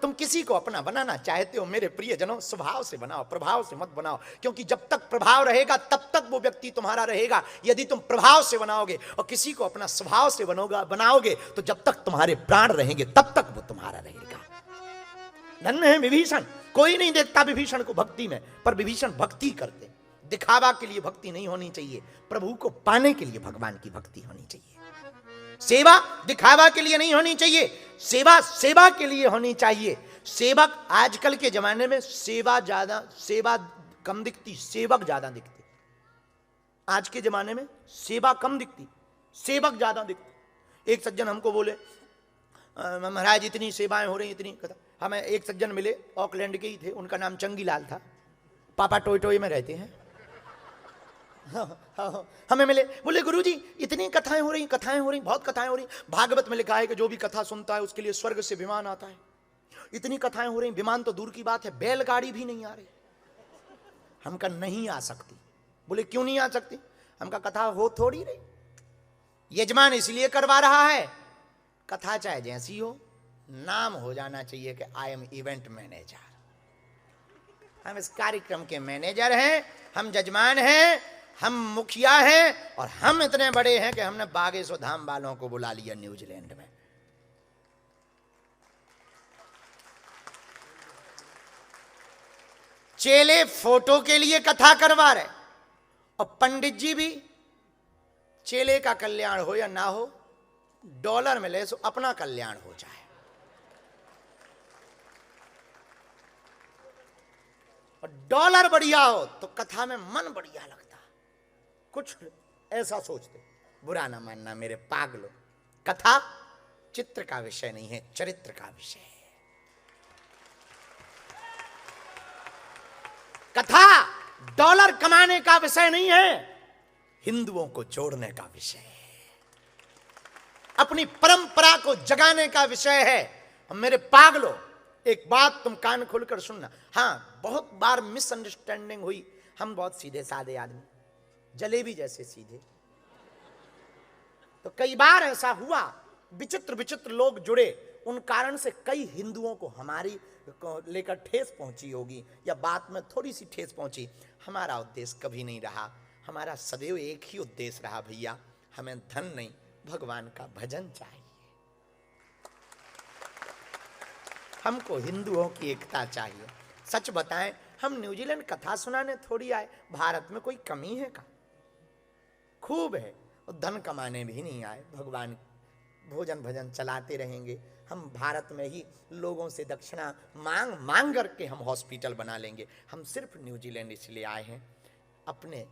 तुम किसी को अपना बनाना चाहते हो मेरे प्रियजनों, स्वभाव से बनाओ, प्रभाव से मत बनाओ, क्योंकि जब तक प्रभाव रहेगा तब तक वो व्यक्ति तुम्हारा रहेगा। यदि तुम प्रभाव से बनाओगे और किसी को अपना स्वभाव से बनाओगे तो जब तक तुम्हारे प्राण रहेंगे तब तक वो तुम्हारा रहेगा। धन्य है विभीषण, कोई नहीं देखता विभीषण को भक्ति में, पर विभीषण भक्ति करते। दिखावा के लिए भक्ति नहीं होनी चाहिए, प्रभु को पाने के लिए भगवान की भक्ति होनी चाहिए। सेवा दिखावा के लिए नहीं होनी चाहिए, सेवा सेवा के लिए होनी चाहिए। सेवक आजकल के जमाने में सेवा कम दिखती, सेवक ज्यादा दिखते। आज के जमाने में सेवा कम दिखती, सेवक ज्यादा दिखते। एक सज्जन हमको बोले, महाराज इतनी सेवाएं हो रही, इतनी कथा। हमें एक सज्जन मिले, ऑकलैंड के ही थे, उनका नाम चंगीलाल था, पापा टोय टोय में रहते हैं। हमें मिले, बोले गुरुजी इतनी कथाएं हो रही, बहुत कथाएं हो रही। भागवत में लिखा है कि जो भी कथा सुनता है उसके लिए स्वर्ग से विमान आता है। इतनी कथाएं हो रही, विमान तो दूर की बात है, बैलगाड़ी भी नहीं आ रही। हम कहा नहीं आ सकती। बोले क्यों नहीं आ सकती? हम कहा कथा हो थोड़ी रही, यजमान इसलिए करवा रहा है, कथा चाहे जैसी हो, नाम हो जाना चाहिए कि आई एम इवेंट मैनेजर। हम इस कार्यक्रम के मैनेजर हैं, हम जजमान हैं, हम मुखिया हैं, और हम इतने बड़े हैं कि हमने बागेश्वर धाम वालों को बुला लिया न्यूजीलैंड में। चेले फोटो के लिए कथा करवा रहे, और पंडित जी भी चेले का कल्याण हो या ना हो, डॉलर मिले सो अपना कल्याण हो जाए। और डॉलर बढ़िया हो तो कथा में मन बढ़िया लगता। कुछ ऐसा सोचते, बुरा ना मानना मेरे पागलों, कथा चित्र का विषय नहीं है, चरित्र का विषय है। कथा डॉलर कमाने का विषय नहीं है, हिंदुओं को जोड़ने का विषय है, अपनी परंपरा को जगाने का विषय है। और मेरे पागलों, एक बात तुम कान खोलकर सुनना। हाँ, बहुत बार मिसअंडरस्टैंडिंग हुई, हम बहुत सीधे साधे आदमी, जलेबी जैसे सीधे, तो कई बार ऐसा हुआ, विचित्र विचित्र लोग जुड़े, उन कारण से कई हिंदुओं को हमारी लेकर ठेस पहुंची होगी, या बात में थोड़ी सी ठेस पहुंची। हमारा उद्देश्य कभी नहीं रहा, हमारा सदैव एक ही उद्देश्य रहा, भैया हमें धन नहीं, भगवान का भजन चाहिए। हमको हिंदुओं की एकता चाहिए। सच बताएं, हम न्यूजीलैंड कथा सुनाने थोड़ी आए, भारत में कोई कमी है का? खूब है, और धन कमाने भी नहीं आए। भगवान भोजन भजन चलाते रहेंगे, हम भारत में ही लोगों से दक्षिणा मांग मांग करके हम हॉस्पिटल बना लेंगे। हम सिर्फ न्यूजीलैंड इसलिए आए हैं, अपने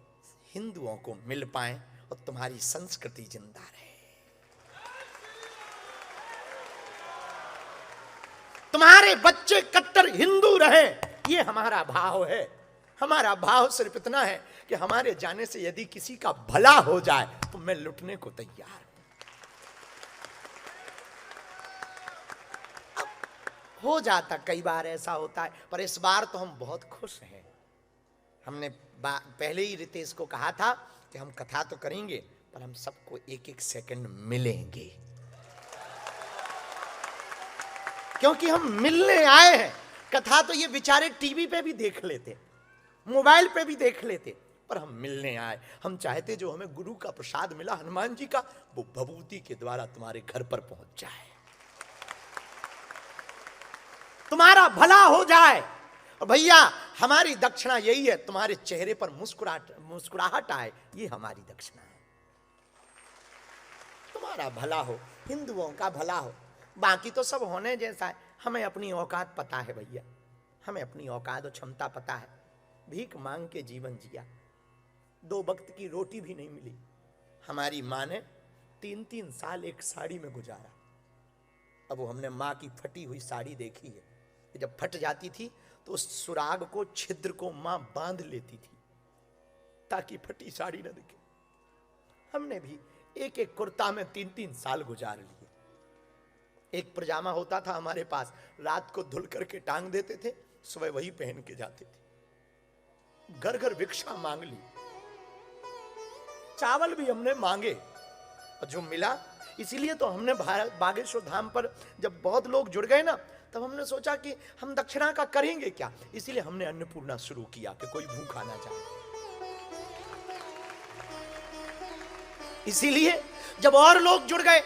हिंदुओं को मिल पाएं और तुम्हारी संस्कृति जिंदा रहे, तुम्हारे बच्चे कट्टर हिंदू रहे, ये हमारा भाव है। हमारा भाव सिर्फ इतना है कि हमारे जाने से यदि किसी का भला हो जाए तो मैं लुटने को तैयार हूं। हो जाता, कई बार ऐसा होता है, पर इस बार तो हम बहुत खुश हैं। हमने पहले ही रितेश को कहा था कि हम कथा तो करेंगे, पर हम सबको एक एक सेकंड मिलेंगे, क्योंकि हम मिलने आए हैं। कथा तो ये बेचारे टीवी पे भी देख लेते, मोबाइल पे भी देख लेते, पर हम मिलने आए। हम चाहते जो हमें गुरु का प्रसाद मिला हनुमान जी का, वो भभूति के द्वारा तुम्हारे घर पर पहुंच जाए, तुम्हारा भला हो जाए। और भैया हमारी दक्षिणा यही है, तुम्हारे चेहरे पर मुस्कुराहट आए, ये हमारी दक्षिणा है। तुम्हारा भला हो, हिंदुओं का भला हो, बाकी तो सब होने जैसा है। हमें अपनी औकात पता है भैया, हमें अपनी औकात और क्षमता पता है। भीख मांग के जीवन जिया, 2 वक्त की रोटी भी नहीं मिली। हमारी माँ ने 3-3 साल एक साड़ी में गुजारा। अब वो हमने माँ की फटी हुई साड़ी देखी है, जब फट जाती थी तो उस सुराग को, छिद्र को माँ बांध लेती थी ताकि फटी साड़ी न दिखे। हमने भी एक एक कुर्ता में 3-3 साल गुजार लिए। एक पजामा होता था हमारे पास, रात को धुल करके टांग देते थे, सुबह वही पहन के जाते थे। घर घर भिक्षा मांग ली, चावल भी हमने मांगे और जो मिला। इसीलिए तो हमने बागेश्वर धाम पर जब बहुत लोग जुड़ गए ना, तब हमने सोचा कि हम दक्षिणा का करेंगे क्या, इसीलिए हमने अन्नपूर्णा शुरू किया कि कोई भूखा ना जाए। इसीलिए जब और लोग जुड़ गए,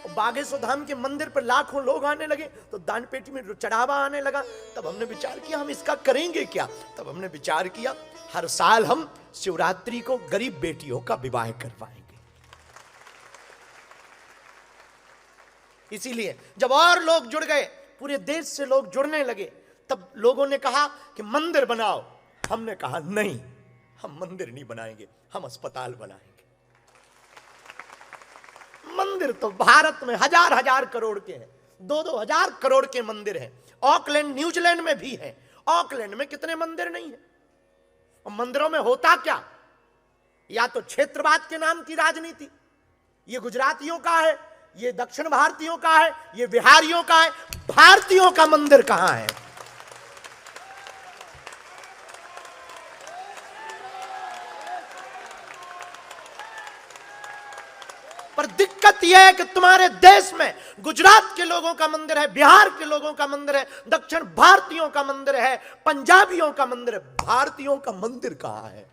बागेश्वर धाम के मंदिर पर लाखों लोग आने लगे, तो दान पेटी में चढ़ावा आने लगा। तब हमने विचार किया हम इसका करेंगे क्या। तब हमने विचार किया हर साल हम शिवरात्रि को गरीब बेटियों का विवाह करवाएंगे। इसीलिए जब और लोग जुड़ गए, पूरे देश से लोग जुड़ने लगे, तब लोगों ने कहा कि मंदिर बनाओ। हमने कहा नहीं, हम मंदिर नहीं बनाएंगे, हम अस्पताल बनाएंगे। मंदिर तो भारत में हजार हजार करोड़ के हैं, 2-2 हजार करोड़ के मंदिर हैं। ऑकलैंड न्यूजीलैंड में भी है। ऑकलैंड में कितने मंदिर नहीं है। और मंदिरों में होता क्या, या तो क्षेत्रवाद के नाम की राजनीति, ये गुजरातियों का है, ये दक्षिण भारतीयों का है, ये बिहारियों का है, भारतीयों का मंदिर कहां है। पर दिक्कत यह है कि तुम्हारे देश में गुजरात के लोगों का मंदिर है, बिहार के लोगों का मंदिर है, दक्षिण भारतीयों का मंदिर है, पंजाबियों का मंदिर है, भारतीयों का मंदिर कहां है।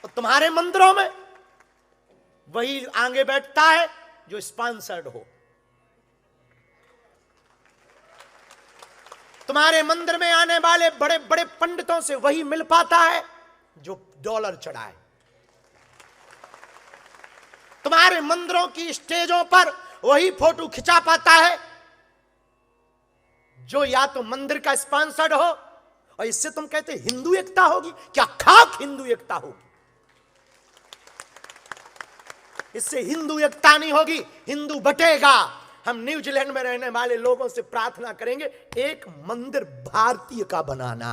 तो तुम्हारे मंदिरों में वही आगे बैठता है जो स्पॉन्सर्ड हो। तुम्हारे मंदिर में आने वाले बड़े बड़े पंडितों से वही मिल पाता है जो डॉलर चढ़ाए। तुम्हारे मंदिरों की स्टेजों पर वही फोटो खिंचा पाता है जो या तो मंदिर का स्पॉन्सर्ड हो। और इससे तुम कहते हिंदू एकता होगी, क्या खाक हिंदू एकता होगी। इससे हिंदू एकता नहीं होगी, हिंदू बटेगा। हम न्यूजीलैंड में रहने वाले लोगों से प्रार्थना करेंगे एक मंदिर भारतीय का बनाना।